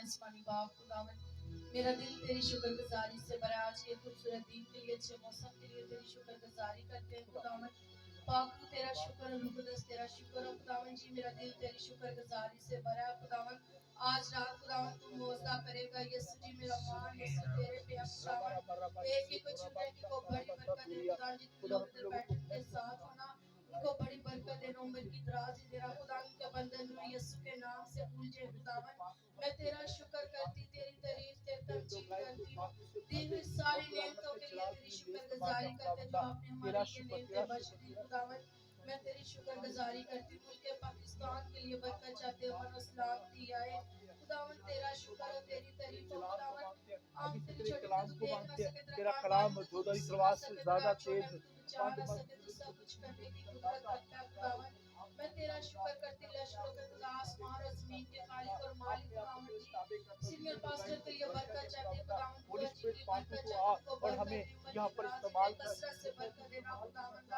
آسمانی باپ خداوند میرا دل تیری شکر گزاری سے بھرا آج کے خوبصورت دن کے لیے اچھے موسم کے لیے تیری شکر گزاری کرتے ہیں خداوند پاک تو تیرا شکر ہے روح قدس تیرا شکر ہے خداوند جی میرا دل تیری شکر گزاری سے بھرا ہے خداوند آج رات خداوند تو معاوضہ کرے گا یسوع جی میرا مان یسوع تیرے پہ ہے خداوند ایک ایک کو چھونے کی کو بڑی برکت دے خداوند جتنے لوگ ادھر بیٹھے ان کے ساتھ ہونا ان کو بڑی برکت دینا عمر کی درازی دینا خدا ان کے بندن رو یسوع کے نام سے بھول جائے خداوند میں تیرا شکر کرتی تیری تعریف تیری تمجید کرتی ہوں دی ہوئی ساری نعمتوں کے لیے تیری شکر گزاری کرتے جو آپ نے ہمارے لیے نعمتیں بخش دی خداوند میں تیری شکر گزاری کرتی ہوں ملک پاکستان کے لیے برکت چاہتے ہوں من و سلامتی آئے خداوند تیرا شکر ہے تیری تعریف ہو خداوند آنکھ تیری چھوٹی تو دیکھ نہ سکے تیرا کان تو سن نہ سکے تیرا چھوٹا تو بچا نہ سکے تو سب کچھ کرنے کی قدرت رکھتا ہے خداوند میں تیرا شکر کرتی لشکروں کے خدا آسمان اور زمین کے خالق اور مالک خداوند جی سینئر پاسٹر کے لیے برکت چاہتے خداوند کو جی کی برکت چاہتے کو برکت دی عمر کی دراز میں کثرت سے برکت دینا خداوند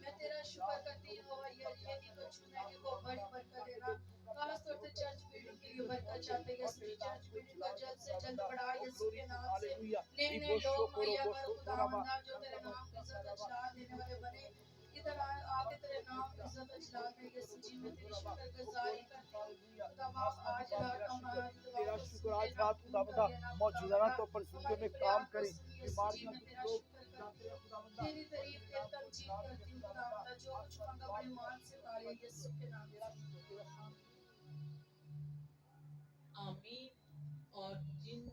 میں تیرا شکر کرتی ہوں یہ کی کو چھونے کی کو بڑی برکت دینا خاص طور سے چرچ بلڈنگ کے لیے برکت چاہتے ہیں یسوع چرچ بلڈنگ کو جلد سے جلد بڑھا یسوع کے نام سے نئے نئے لوگ مہیا کر خداوند جو تیرے نام کی عزت اجلال دینے والے بنے ادھر آ کے تیرے نام کی عزت اجلال دے یسوع جی میں تیری شکر گزاری کرتی ہوں خدا باپ آج رات ہمارا تیرا شکر آج رات خدا موجودہ طور پر زندگیوں میں کام کرے بیماریاں تیری تعریف تیری تمجید کرتی ہوں خداوند جو کچھ مانگا بڑے ایمان سے پا لے یسوع کے نام سے آمین اور جن